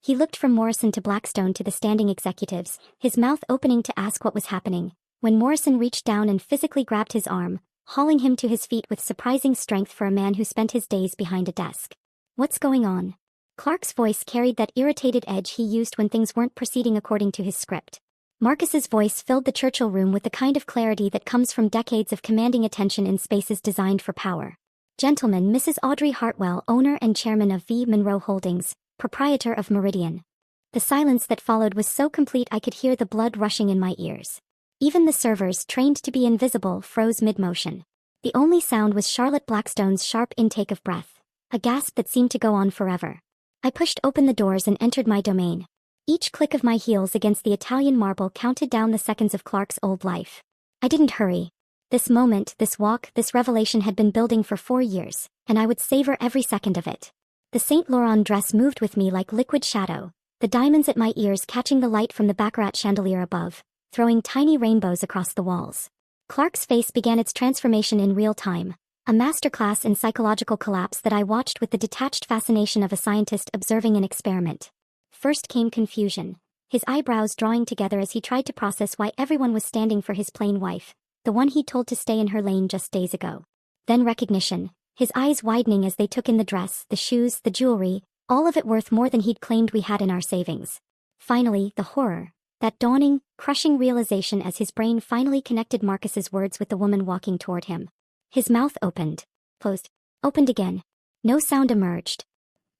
He looked from Morrison to Blackstone to the standing executives, his mouth opening to ask what was happening, when Morrison reached down and physically grabbed his arm, hauling him to his feet with surprising strength for a man who spent his days behind a desk. "What's going on?" Clark's voice carried that irritated edge he used when things weren't proceeding according to his script. Marcus's voice filled the Churchill room with the kind of clarity that comes from decades of commanding attention in spaces designed for power. "Gentlemen, Mrs. Audrey Hartwell, owner and chairman of V. Monroe Holdings, proprietor of Meridian." The silence that followed was so complete I could hear the blood rushing in my ears. Even the servers, trained to be invisible, froze mid-motion. The only sound was Charlotte Blackstone's sharp intake of breath, a gasp that seemed to go on forever. I pushed open the doors and entered my domain. Each click of my heels against the Italian marble counted down the seconds of Clark's old life. I didn't hurry. This moment, this walk, this revelation had been building for 4 years, and I would savor every second of it. The Saint Laurent dress moved with me like liquid shadow, the diamonds at my ears catching the light from the baccarat chandelier above, throwing tiny rainbows across the walls. Clark's face began its transformation in real time, a masterclass in psychological collapse that I watched with the detached fascination of a scientist observing an experiment. First came confusion, his eyebrows drawing together as he tried to process why everyone was standing for his plain wife, the one he told to stay in her lane just days ago. Then recognition, his eyes widening as they took in the dress, the shoes, the jewelry, all of it worth more than he'd claimed we had in our savings. Finally, the horror, that dawning, crushing realization as his brain finally connected Marcus's words with the woman walking toward him. His mouth opened, closed, opened again. No sound emerged.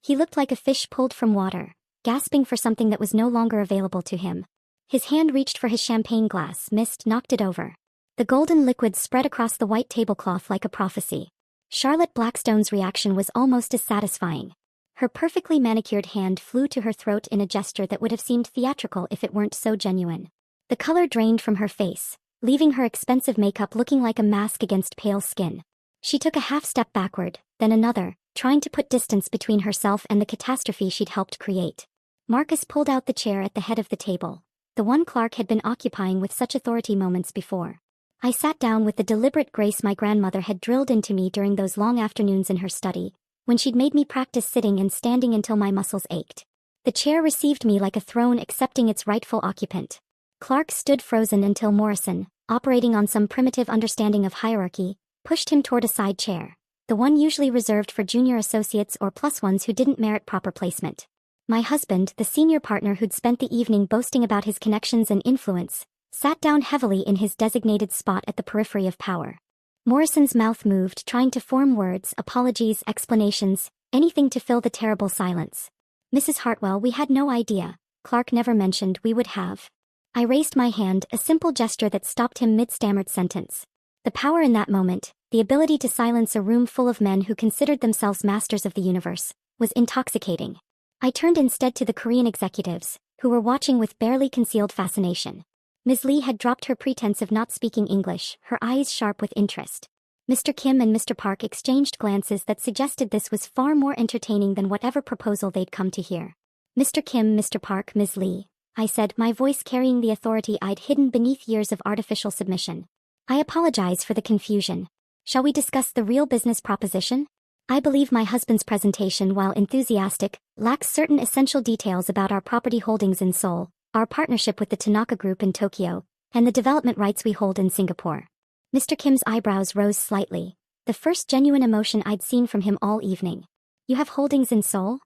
He looked like a fish pulled from water, gasping for something that was no longer available to him. His hand reached for his champagne glass, missed, knocked it over. The golden liquid spread across the white tablecloth like a prophecy. Charlotte Blackstone's reaction was almost as satisfying. Her perfectly manicured hand flew to her throat in a gesture that would have seemed theatrical if it weren't so genuine. The color drained from her face, leaving her expensive makeup looking like a mask against pale skin. She took a half step backward, then another, trying to put distance between herself and the catastrophe she'd helped create. Marcus pulled out the chair at the head of the table, the one Clark had been occupying with such authority moments before. I sat down with the deliberate grace my grandmother had drilled into me during those long afternoons in her study, when she'd made me practice sitting and standing until my muscles ached. The chair received me like a throne accepting its rightful occupant. Clark stood frozen until Morrison, operating on some primitive understanding of hierarchy, pushed him toward a side chair, the one usually reserved for junior associates or plus ones who didn't merit proper placement. My husband, the senior partner who'd spent the evening boasting about his connections and influence, sat down heavily in his designated spot at the periphery of power. Morrison's mouth moved, trying to form words, apologies, explanations, anything to fill the terrible silence. "Mrs. Hartwell, we had no idea. Clark never mentioned we would have." I raised my hand, a simple gesture that stopped him mid-stammered sentence. The power in that moment, the ability to silence a room full of men who considered themselves masters of the universe, was intoxicating. I turned instead to the Korean executives, who were watching with barely concealed fascination. Ms. Lee had dropped her pretense of not speaking English, her eyes sharp with interest. Mr. Kim and Mr. Park exchanged glances that suggested this was far more entertaining than whatever proposal they'd come to hear. "Mr. Kim, Mr. Park, Ms. Lee," I said, my voice carrying the authority I'd hidden beneath years of artificial submission. "I apologize for the confusion. Shall we discuss the real business proposition? I believe my husband's presentation, while enthusiastic, lacks certain essential details about our property holdings in Seoul, our partnership with the Tanaka Group in Tokyo, and the development rights we hold in Singapore." Mr. Kim's eyebrows rose slightly, the first genuine emotion I'd seen from him all evening. "You have holdings in Seoul?"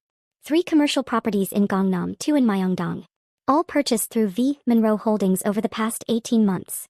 3 commercial properties in Gangnam, 2 in Myeongdong. All purchased through V. Monroe Holdings over the past 18 months.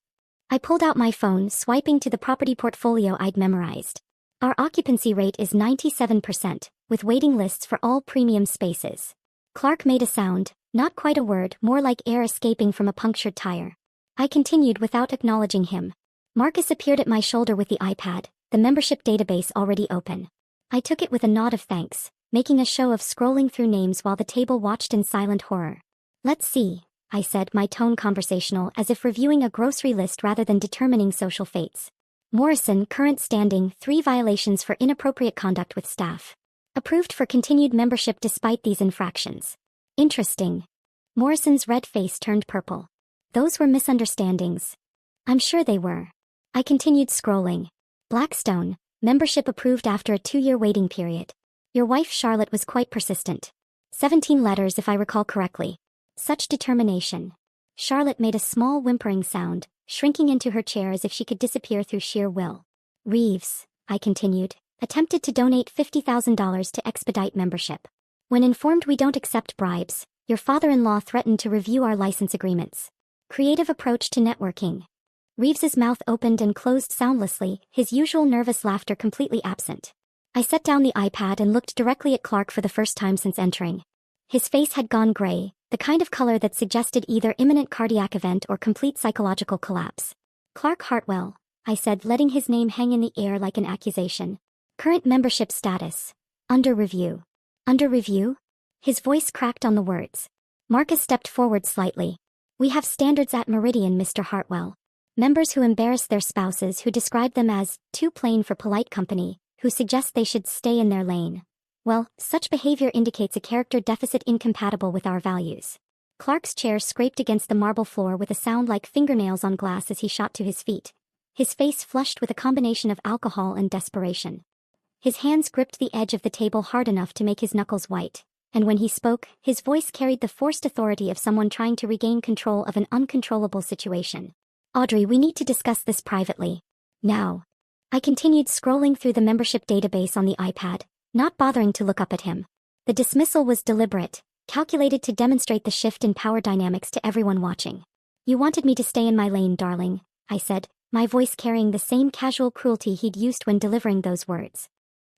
I pulled out my phone, swiping to the property portfolio I'd memorized. Our occupancy rate is 97%, with waiting lists for all premium spaces. Clark made a sound, Not quite a word, more like air escaping from a punctured tire. I continued without acknowledging him. Marcus appeared at my shoulder with the iPad, the membership database already open. I took it with a nod of thanks, making a show of scrolling through names while the table watched in silent horror. Let's see, I said, my tone conversational as if reviewing a grocery list rather than determining social fates. Morrison, current standing, 3 violations for inappropriate conduct with staff. Approved for continued membership despite these infractions. Interesting. Morrison's red face turned purple. Those were misunderstandings. I'm sure they were. I continued scrolling. Blackstone, membership approved after a 2-year waiting period. Your wife Charlotte was quite persistent. 17 letters if I recall correctly. Such determination. Charlotte made a small whimpering sound, shrinking into her chair as if she could disappear through sheer will. Reeves, I continued, attempted to donate $50,000 to expedite membership. When informed we don't accept bribes, your father-in-law threatened to review our license agreements. Creative approach to networking. Reeves's mouth opened and closed soundlessly, his usual nervous laughter completely absent. I set down the iPad and looked directly at Clark for the first time since entering. His face had gone gray, the kind of color that suggested either imminent cardiac event or complete psychological collapse. Clark Hartwell, I said, letting his name hang in the air like an accusation. Current membership status. Under review. Under review? His voice cracked on the words. Marcus stepped forward slightly. We have standards at Meridian, Mr. Hartwell. Members who embarrass their spouses, who describe them as too plain for polite company, who suggest they should stay in their lane. Well, such behavior indicates a character deficit incompatible with our values. Clark's chair scraped against the marble floor with a sound like fingernails on glass as he shot to his feet. His face flushed with a combination of alcohol and desperation. His hands gripped the edge of the table hard enough to make his knuckles white, and when he spoke, his voice carried the forced authority of someone trying to regain control of an uncontrollable situation. Audrey, we need to discuss this privately. Now. I continued scrolling through the membership database on the iPad, not bothering to look up at him. The dismissal was deliberate, calculated to demonstrate the shift in power dynamics to everyone watching. You wanted me to stay in my lane, darling, I said, my voice carrying the same casual cruelty he'd used when delivering those words.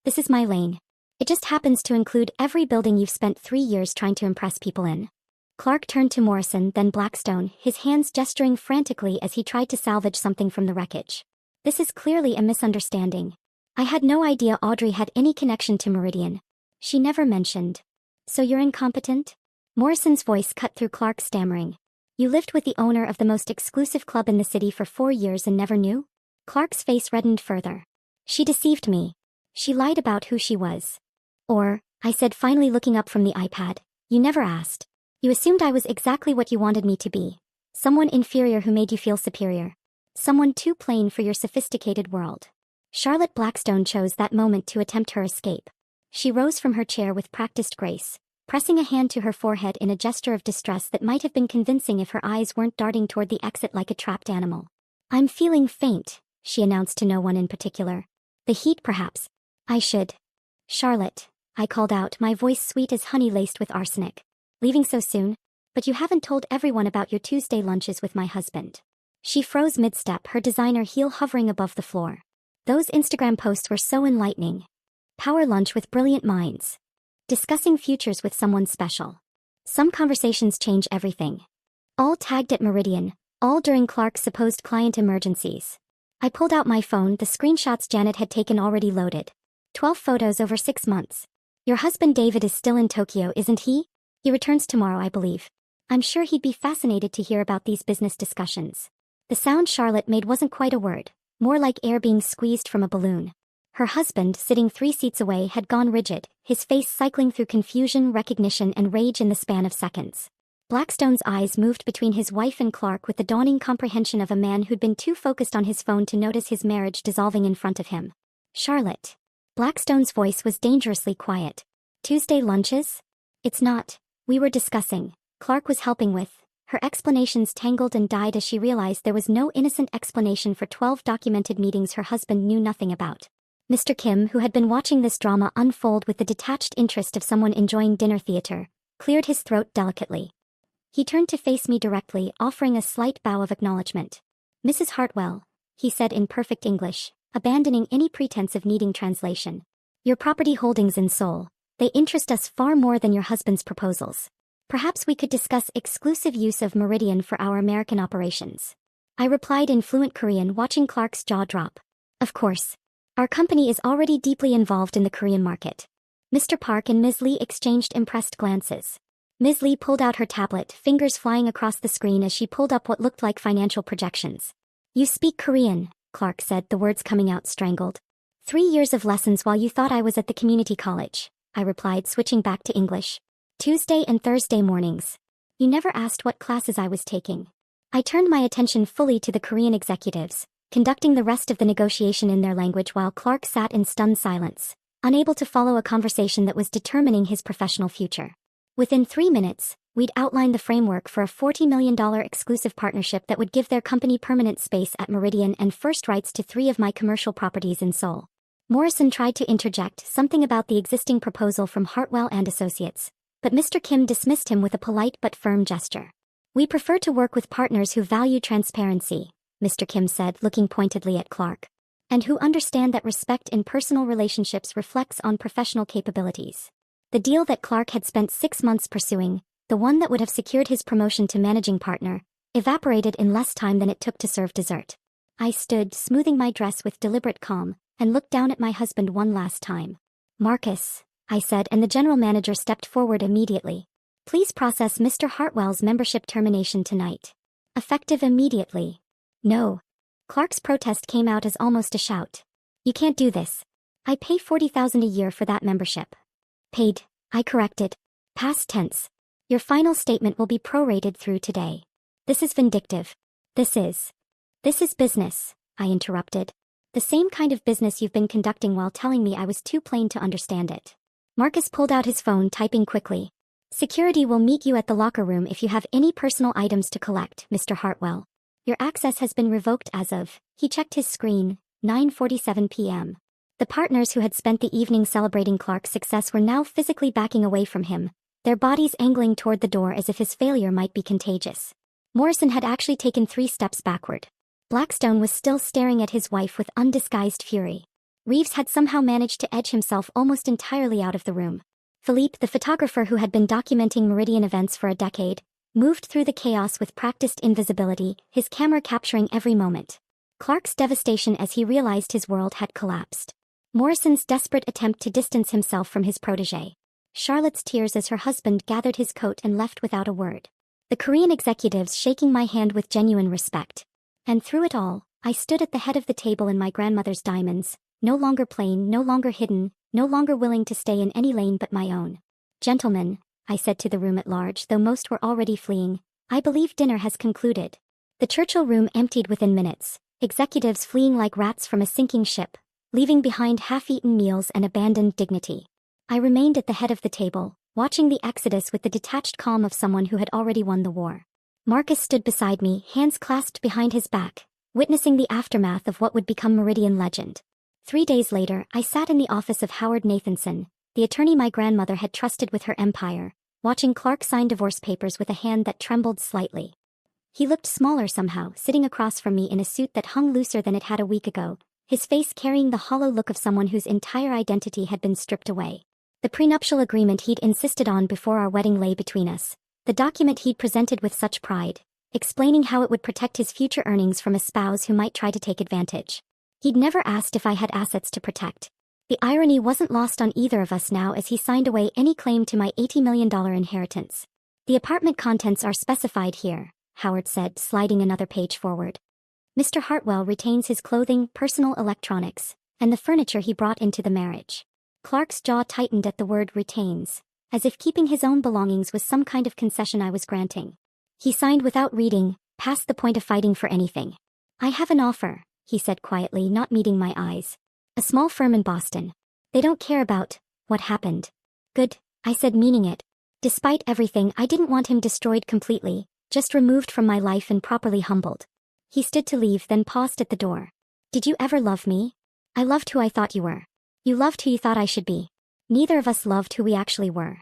This is my lane. It just happens to include every building you've spent 3 years trying to impress people in. Clark turned to Morrison, then Blackstone, his hands gesturing frantically as he tried to salvage something from the wreckage. This is clearly a misunderstanding. I had no idea Audrey had any connection to Meridian. She never mentioned. So you're incompetent? Morrison's voice cut through Clark's stammering. You lived with the owner of the most exclusive club in the city for 4 years and never knew? Clark's face reddened further. She deceived me. She lied about who she was. Or, I said, finally looking up from the iPad, you never asked. You assumed I was exactly what you wanted me to be. Someone inferior who made you feel superior. Someone too plain for your sophisticated world. Charlotte Blackstone chose that moment to attempt her escape. She rose from her chair with practiced grace, pressing a hand to her forehead in a gesture of distress that might have been convincing if her eyes weren't darting toward the exit like a trapped animal. I'm feeling faint, she announced to no one in particular. The heat, perhaps. I should. Charlotte, I called out, my voice sweet as honey laced with arsenic. Leaving so soon? But you haven't told everyone about your Tuesday lunches with my husband. She froze mid-step, her designer heel hovering above the floor. Those Instagram posts were so enlightening. Power lunch with brilliant minds. Discussing futures with someone special. Some conversations change everything. All tagged at Meridian, all during Clark's supposed client emergencies. I pulled out my phone, the screenshots Janet had taken already loaded. 12 photos over 6 months. Your husband David is still in Tokyo, isn't he? He returns tomorrow, I believe. I'm sure he'd be fascinated to hear about these business discussions. The sound Charlotte made wasn't quite a word, more like air being squeezed from a balloon. Her husband, sitting 3 seats away, had gone rigid, his face cycling through confusion, recognition, and rage in the span of seconds. Blackstone's eyes moved between his wife and Clark with the dawning comprehension of a man who'd been too focused on his phone to notice his marriage dissolving in front of him. Charlotte. Blackstone's voice was dangerously quiet. Tuesday lunches? It's not. We were discussing. Clark was helping with. Her explanations tangled and died as she realized there was no innocent explanation for 12 documented meetings her husband knew nothing about. Mr. Kim, who had been watching this drama unfold with the detached interest of someone enjoying dinner theater, cleared his throat delicately. He turned to face me directly, offering a slight bow of acknowledgement. Mrs. Hartwell, he said in perfect English, abandoning any pretense of needing translation. Your property holdings in Seoul, they interest us far more than your husband's proposals. Perhaps we could discuss exclusive use of Meridian for our American operations. I replied in fluent Korean, watching Clark's jaw drop. Of course. Our company is already deeply involved in the Korean market. Mr. Park and Ms. Lee exchanged impressed glances. Ms. Lee pulled out her tablet, fingers flying across the screen as she pulled up what looked like financial projections. You speak Korean, Clark said, the words coming out strangled. 3 years of lessons while you thought I was at the community college, I replied, switching back to English. Tuesday and Thursday mornings. You never asked what classes I was taking. I turned my attention fully to the Korean executives, conducting the rest of the negotiation in their language while Clark sat in stunned silence, unable to follow a conversation that was determining his professional future. Within 3 minutes, we'd outlined the framework for a $40 million exclusive partnership that would give their company permanent space at Meridian and first rights to 3 of my commercial properties in Seoul. Morrison tried to interject something about the existing proposal from Hartwell and Associates, but Mr. Kim dismissed him with a polite but firm gesture. We prefer to work with partners who value transparency, Mr. Kim said, looking pointedly at Clark, and who understand that respect in personal relationships reflects on professional capabilities. The deal that Clark had spent 6 months pursuing, the one that would have secured his promotion to managing partner, evaporated in less time than it took to serve dessert. I stood, smoothing my dress with deliberate calm, and looked down at my husband one last time. Marcus, I said, and the general manager stepped forward immediately. Please process Mr. Hartwell's membership termination tonight. Effective immediately. No. Clark's protest came out as almost a shout. You can't do this. I pay $40,000 a year for that membership. Paid, I corrected. Past tense. Your final statement will be prorated through today. This is vindictive. This is business, I interrupted. The same kind of business you've been conducting while telling me I was too plain to understand it. Marcus pulled out his phone, typing quickly. Security will meet you at the locker room if you have any personal items to collect, Mr. Hartwell. Your access has been revoked as of, he checked his screen, 9:47 p.m. The partners who had spent the evening celebrating Clark's success were now physically backing away from him, their bodies angling toward the door as if his failure might be contagious. Morrison had actually taken 3 steps backward. Blackstone was still staring at his wife with undisguised fury. Reeves had somehow managed to edge himself almost entirely out of the room. Philippe, the photographer who had been documenting Meridian events for a decade, moved through the chaos with practiced invisibility, his camera capturing every moment. Clark's devastation as he realized his world had collapsed. Morrison's desperate attempt to distance himself from his protégé. Charlotte's tears as her husband gathered his coat and left without a word. The Korean executives shaking my hand with genuine respect. And through it all, I stood at the head of the table in my grandmother's diamonds, no longer plain, no longer hidden, no longer willing to stay in any lane but my own. Gentlemen, I said to the room at large, though most were already fleeing, I believe dinner has concluded. The Churchill room emptied within minutes, executives fleeing like rats from a sinking ship, leaving behind half-eaten meals and abandoned dignity. I remained at the head of the table, watching the exodus with the detached calm of someone who had already won the war. Marcus stood beside me, hands clasped behind his back, witnessing the aftermath of what would become Meridian legend. 3 days later, I sat in the office of Howard Nathanson, the attorney my grandmother had trusted with her empire, watching Clark sign divorce papers with a hand that trembled slightly. He looked smaller somehow, sitting across from me in a suit that hung looser than it had a week ago, his face carrying the hollow look of someone whose entire identity had been stripped away. The prenuptial agreement he'd insisted on before our wedding lay between us, the document he'd presented with such pride, explaining how it would protect his future earnings from a spouse who might try to take advantage. He'd never asked if I had assets to protect. The irony wasn't lost on either of us now as he signed away any claim to my $80 million inheritance. The apartment contents are specified here, Howard said, sliding another page forward. Mr. Hartwell retains his clothing, personal electronics, and the furniture he brought into the marriage. Clark's jaw tightened at the word retains, as if keeping his own belongings was some kind of concession I was granting. He signed without reading, past the point of fighting for anything. I have an offer, he said quietly, not meeting my eyes. A small firm in Boston. They don't care about what happened. Good, I said, meaning it. Despite everything, I didn't want him destroyed completely, just removed from my life and properly humbled. He stood to leave, then paused at the door. Did you ever love me? I loved who I thought you were. You loved who you thought I should be. Neither of us loved who we actually were.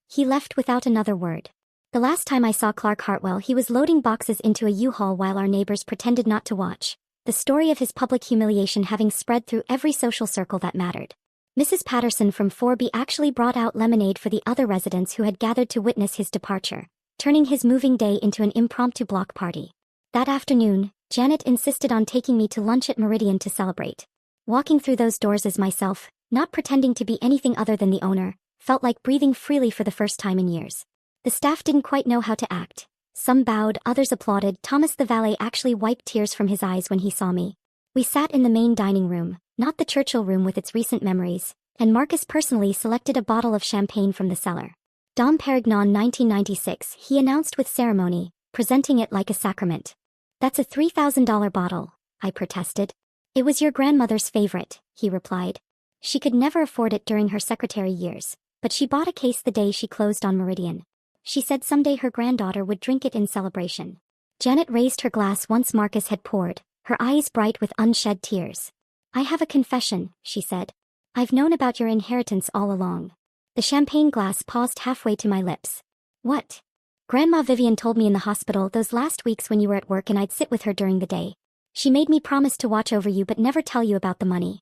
He left without another word. The last time I saw Clark Hartwell, he was loading boxes into a U-Haul while our neighbors pretended not to watch, the story of his public humiliation having spread through every social circle that mattered. Mrs. Patterson from 4B actually brought out lemonade for the other residents who had gathered to witness his departure, turning his moving day into an impromptu block party. That afternoon, Janet insisted on taking me to lunch at Meridian to celebrate. Walking through those doors as myself, not pretending to be anything other than the owner, felt like breathing freely for the first time in years. The staff didn't quite know how to act. Some bowed, others applauded. Thomas the valet actually wiped tears from his eyes when he saw me. We sat in the main dining room, not the Churchill room with its recent memories, and Marcus personally selected a bottle of champagne from the cellar. Dom Perignon 1996, he announced with ceremony, presenting it like a sacrament. That's a $3,000 bottle, I protested. It was your grandmother's favorite, he replied. She could never afford it during her secretary years, but she bought a case the day she closed on Meridian. She said someday her granddaughter would drink it in celebration. Janet raised her glass once Marcus had poured, her eyes bright with unshed tears. I have a confession, she said. I've known about your inheritance all along. The champagne glass paused halfway to my lips. What? Grandma Vivian told me in the hospital those last weeks when you were at work and I'd sit with her during the day. She made me promise to watch over you but never tell you about the money.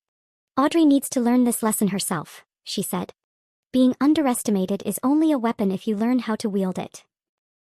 Audrey needs to learn this lesson herself, she said. Being underestimated is only a weapon if you learn how to wield it.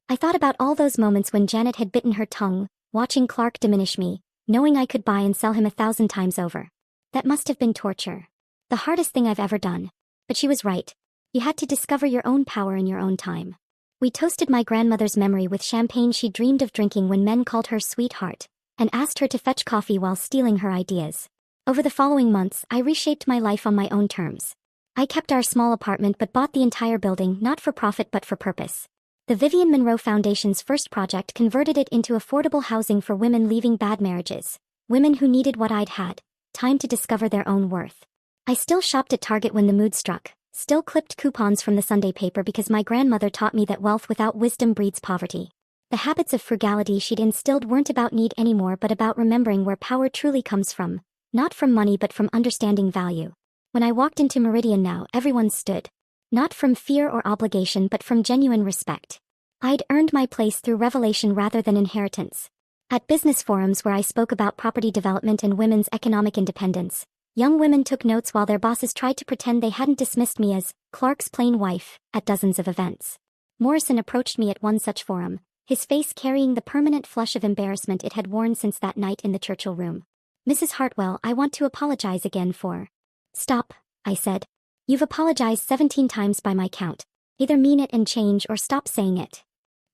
I thought about all those moments when Janet had bitten her tongue, watching Clark diminish me, knowing I could buy and sell him 1,000 times over. That must have been torture. The hardest thing I've ever done. But she was right. You had to discover your own power in your own time. We toasted my grandmother's memory with champagne she dreamed of drinking when men called her sweetheart, and asked her to fetch coffee while stealing her ideas. Over the following months, I reshaped my life on my own terms. I kept our small apartment but bought the entire building not for profit but for purpose. The Vivian Monroe Foundation's first project converted it into affordable housing for women leaving bad marriages, women who needed what I'd had, time to discover their own worth. I still shopped at Target when the mood struck, still clipped coupons from the Sunday paper because my grandmother taught me that wealth without wisdom breeds poverty. The habits of frugality she'd instilled weren't about need anymore but about remembering where power truly comes from, not from money but from understanding value. When I walked into Meridian now, everyone stood. Not from fear or obligation but from genuine respect. I'd earned my place through revelation rather than inheritance. At business forums where I spoke about property development and women's economic independence, young women took notes while their bosses tried to pretend they hadn't dismissed me as Clark's plain wife at dozens of events. Morrison approached me at one such forum, his face carrying the permanent flush of embarrassment it had worn since that night in the Churchill room. Mrs. Hartwell, I want to apologize again for... Stop, I said. You've apologized 17 times by my count. Either mean it and change or stop saying it.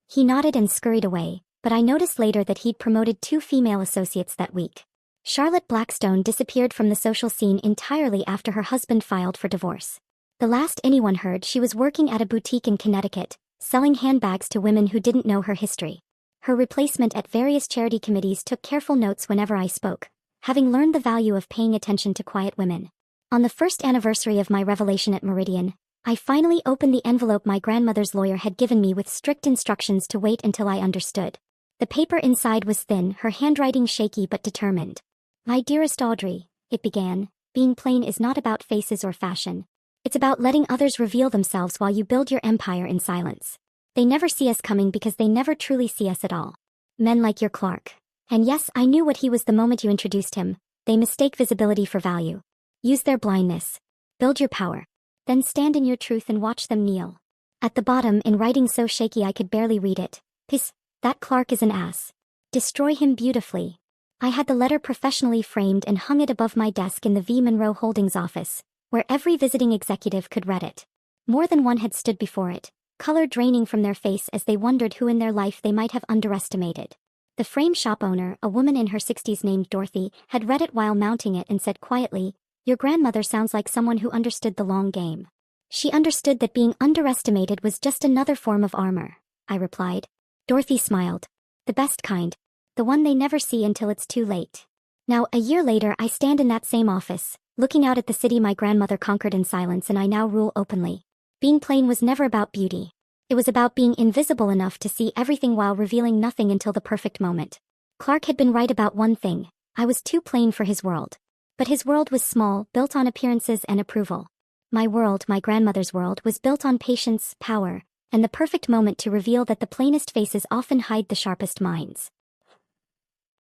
He nodded and scurried away, but I noticed later that he'd promoted 2 female associates that week. Charlotte Blackstone disappeared from the social scene entirely after her husband filed for divorce. The last anyone heard, she was working at a boutique in Connecticut, selling handbags to women who didn't know her history. Her replacement at various charity committees took careful notes whenever I spoke, having learned the value of paying attention to quiet women. On the first anniversary of my revelation at Meridian, I finally opened the envelope my grandmother's lawyer had given me with strict instructions to wait until I understood. The paper inside was thin, her handwriting shaky but determined. My dearest Audrey, it began, being plain is not about faces or fashion. It's about letting others reveal themselves while you build your empire in silence. They never see us coming because they never truly see us at all. Men like your Clark. And yes, I knew what he was the moment you introduced him. They mistake visibility for value. Use their blindness. Build your power. Then stand in your truth and watch them kneel. At the bottom, in writing so shaky I could barely read it. Piss, that Clark is an ass. Destroy him beautifully. I had the letter professionally framed and hung it above my desk in the V. Monroe Holdings office, where every visiting executive could read it. More than one had stood before it, color draining from their face as they wondered who in their life they might have underestimated. The frame shop owner, a woman in her 60s named Dorothy, had read it while mounting it and said quietly, "Your grandmother sounds like someone who understood the long game." She understood that being underestimated was just another form of armor, I replied. Dorothy smiled. The best kind. The one they never see until it's too late. Now, a year later, I stand in that same office, looking out at the city my grandmother conquered in silence and I now rule openly. Being plain was never about beauty. It was about being invisible enough to see everything while revealing nothing until the perfect moment. Clark had been right about one thing. I was too plain for his world. But his world was small, built on appearances and approval. My world, my grandmother's world, was built on patience, power, and the perfect moment to reveal that the plainest faces often hide the sharpest minds.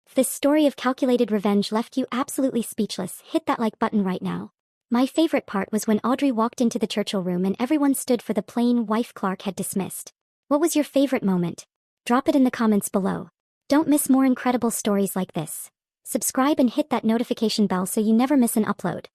If this story of calculated revenge left you absolutely speechless, hit that like button right now. My favorite part was when Audrey walked into the Churchill room and everyone stood for the plain wife Clark had dismissed. What was your favorite moment? Drop it in the comments below. Don't miss more incredible stories like this. Subscribe and hit that notification bell so you never miss an upload.